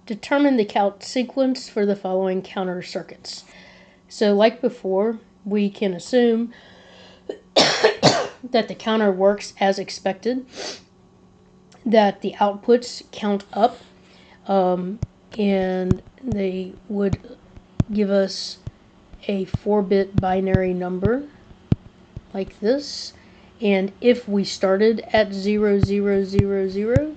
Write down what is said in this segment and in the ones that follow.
determine the count sequence for the following counter circuits. So like before, we can assume that the counter works as expected, that the outputs count up, and they would give us a 4-bit binary number like this. And if we started at 0, 0, 0, 0,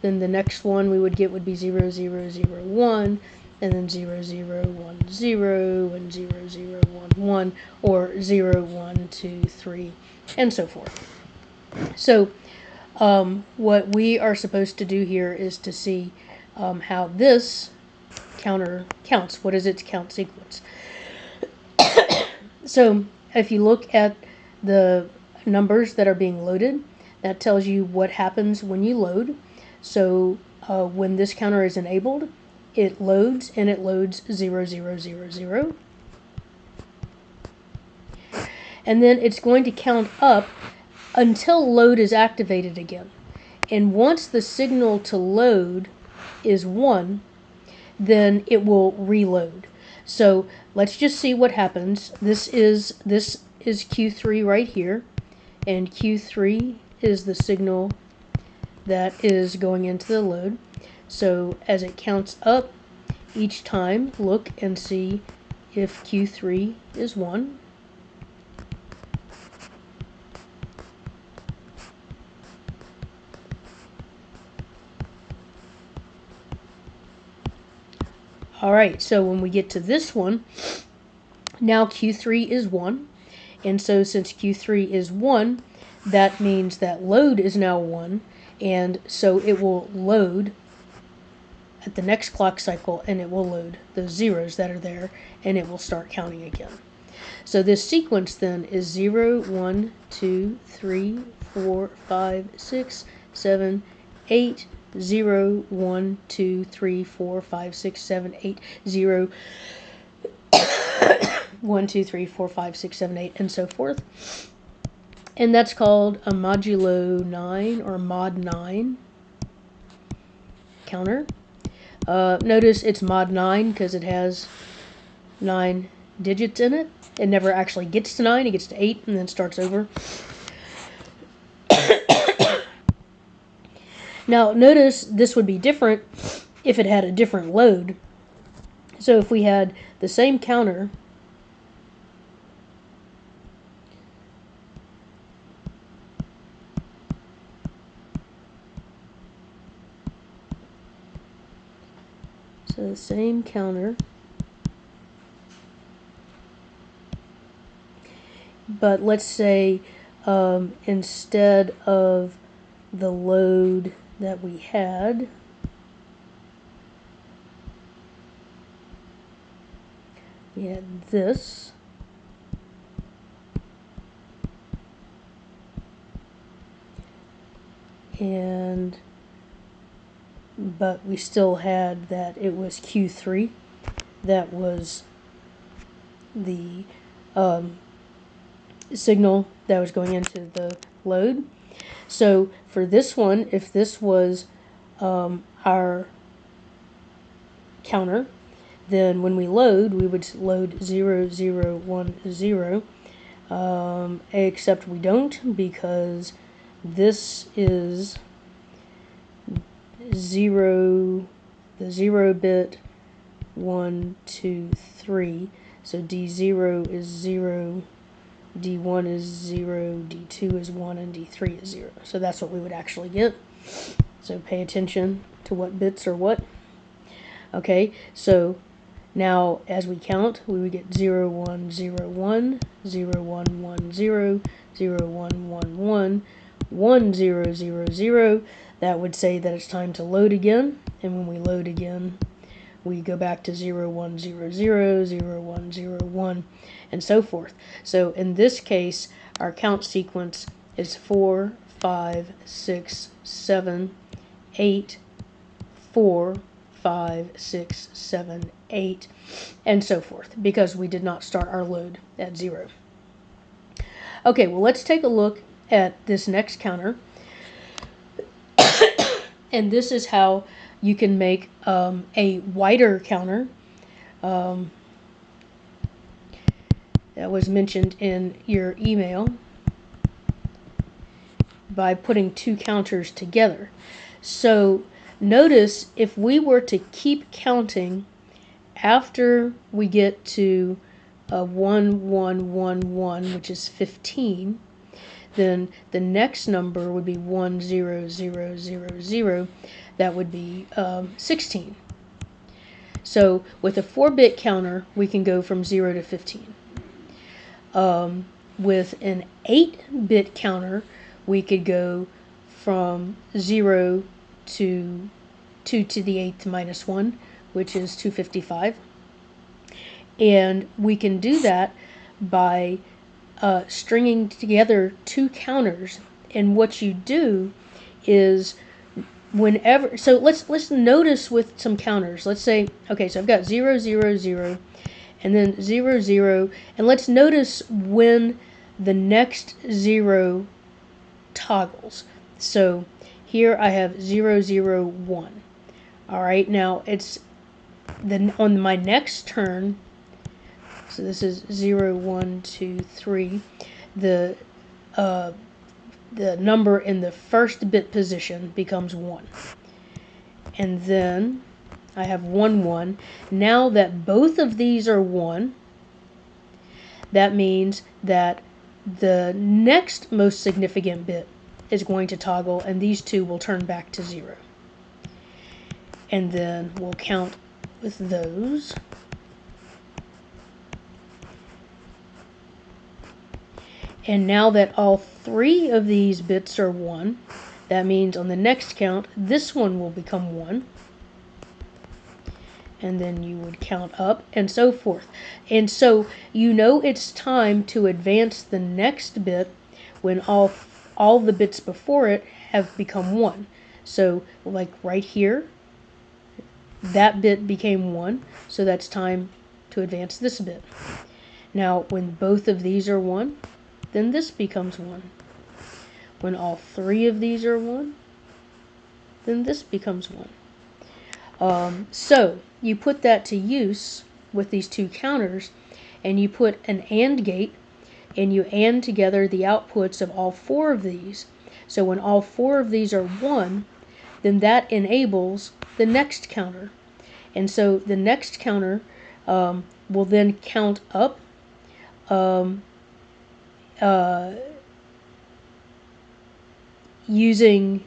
then the next one we would get would be 0, 0, 0, 1, and then 0, 0, 1, 0, and 0, 0, 1, 1, or 0, 1, 2, 3, and so forth. So what we are supposed to do here is to see how this counter counts. What is its count sequence? So if you look at the numbers that are being loaded, that tells you what happens when you load. So when this counter is enabled, it loads, and it loads 0, 0, 0, 0. And then it's going to count up until load is activated again. And once the signal to load is 1, then it will reload. So let's just see what happens. This is Q3 right here, and Q3 is the signal that is going into the load. So as it counts up each time, look and see if Q3 is 1. Alright, so when we get to this one, now Q3 is 1. And so since Q3 is 1, that means that load is now 1. And so it will load at the next clock cycle, and it will load those zeros that are there, and it will start counting again. So this sequence then is 0, 1, 2, 3, 4, 5, 6, 7, 8, 0, 1, 2, 3, 4, 5, 6, 7, 8, 0, 1, 2, 3, 4, 5, 6, 7, 8, and so forth. And that's called a modulo 9 or mod 9 counter. Notice it's mod 9 because it has 9 digits in it. It never actually gets to 9, it gets to 8 and then starts over. Now notice this would be different if it had a different load. So if we had the same counter, but let's say instead of the load that we had, we had this. But we still had that it was Q3. That was the signal that was going into the load. So for this one, if this was our counter, then when we load, we would load 0, 0, 1, 0, except we don't, because this is 0, the 0 bit, 1, 2, 3, so D0 is 0, D1 is 0, D2 is 1, and D3 is 0. So that's what we would actually get. So pay attention to what bits are what. Okay, so now as we count, we would get 0, 1, 0, 1, 0, 1, 1, 0, 0, 1, 1, 1, 1, 0, 0, 0. That would say that it's time to load again. And when we load again, we go back to 0, 1, 0, 0, 0, 1, 0, 1, and so forth. So in this case, our count sequence is 4, 5, 6, 7, 8, 4, 5, 6, 7, 8, and so forth, because we did not start our load at 0. Okay, well, let's take a look at this next counter. And this is how you can make a wider counter that was mentioned in your email by putting two counters together. So notice if we were to keep counting after we get to 1, 1, 1, 1, which is 15, then the next number would be 1, 0, 0, 0, 0. That would be 16. So with a 4-bit counter, we can go from 0 to 15. With an 8-bit counter, we could go from 0 to 2 to the 8th minus 1, which is 255. And we can do that by stringing together two counters. And what you do is whenever, so let's notice with some counters. Let's say, okay, so I've got 0, 0, 0, and then 0, 0, and let's notice when the next 0 toggles. So here I have 0, 0, 1. All right, now it's then on my next turn. So this is 0, 1, 2, 3. The number in the first bit position becomes 1. And then I have 1, 1. Now that both of these are 1, that means that the next most significant bit is going to toggle, and these two will turn back to 0. And then we'll count with those. And now that all three of these bits are 1, that means on the next count, this one will become 1. And then you would count up and so forth. And so you know it's time to advance the next bit when all the bits before it have become 1. So like right here, that bit became 1, so that's time to advance this bit. Now when both of these are 1, then this becomes 1. When all three of these are 1, then this becomes 1. So you put that to use with these two counters, and you put an AND gate, and you AND together the outputs of all four of these. So when all four of these are 1, then that enables the next counter. And so the next counter will then count up using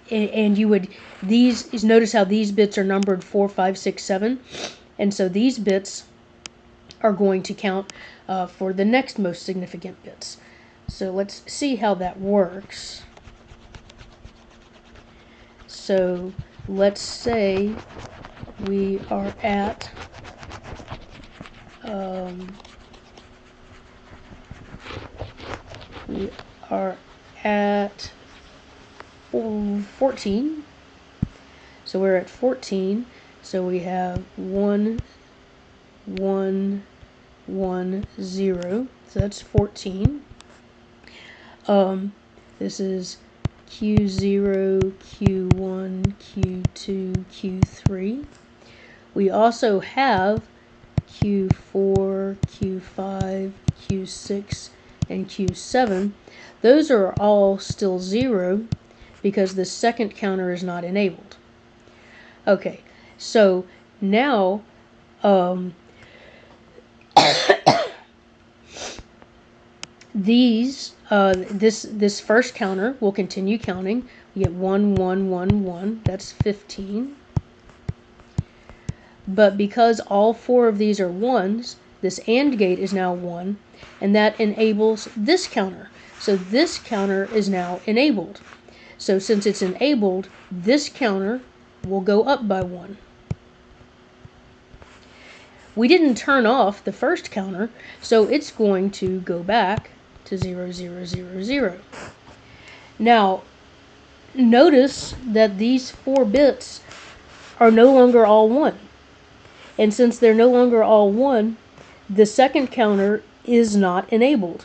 and you would notice how these bits are numbered 4, 5, 6, 7, and so these bits are going to count for the next most significant bits. So let's see how that works. So let's say we are at we are at 14. So we're at 14. So we have 1, 1, 1, 0. So that's 14. This is Q0, Q1, Q2, Q3. We also have Q4, Q5, Q6, and Q7. Those are all still 0 because the second counter is not enabled. Okay, so now this first counter will continue counting. We get 1, 1, 1, 1. That's 15. But because all four of these are 1s, this AND gate is now 1, and that enables this counter. So this counter is now enabled. So since it's enabled, this counter will go up by 1. We didn't turn off the first counter, so it's going to go back to 0, 0, 0, 0. Now, notice that these 4 bits are no longer all 1. And since they're no longer all 1, the second counter is not enabled.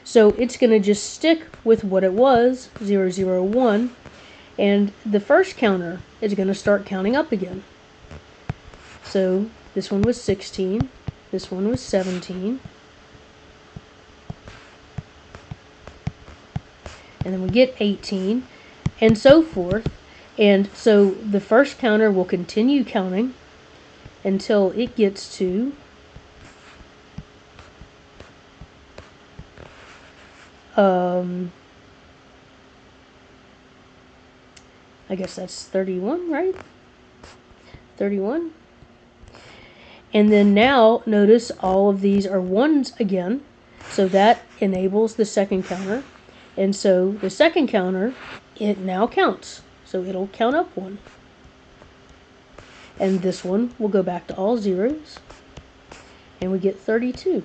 So it's going to just stick with what it was, 0, 0, 1, and the first counter is going to start counting up again. So this one was 16, this one was 17, and then we get 18, and so forth. And so the first counter will continue counting until it gets to I guess that's 31, right? 31. And then now notice all of these are ones again, so that enables the second counter. And so the second counter, it now counts, so it'll count up 1. And this one will go back to all zeros, and we get 32.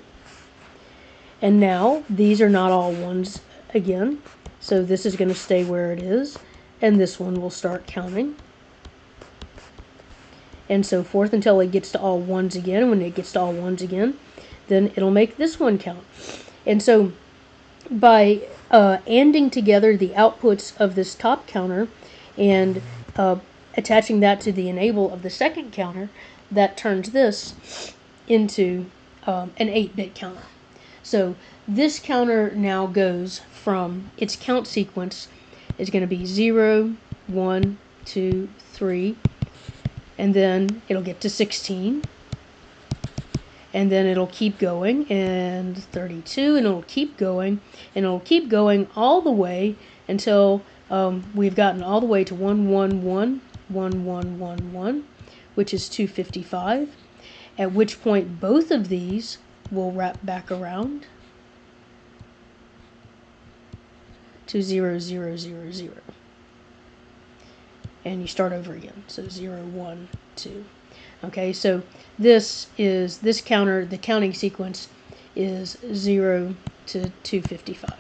And now these are not all ones again, so this is going to stay where it is, and this one will start counting, and so forth until it gets to all ones again. When it gets to all ones again, then it'll make this one count. And so by ANDing together the outputs of this top counter and attaching that to the enable of the second counter, that turns this into an 8-bit counter. So this counter now goes from its count sequence is going to be 0, 1, 2, 3, and then it'll get to 16, and then it'll keep going, and 32, and it'll keep going, and it'll keep going all the way until we've gotten all the way to 111, 1111, which is 255, at which point both of these will wrap back around to 0, 0, 0, 0. And you start over again. So 0, 1, 2. Okay, so this counter, the counting sequence is 0 to 255.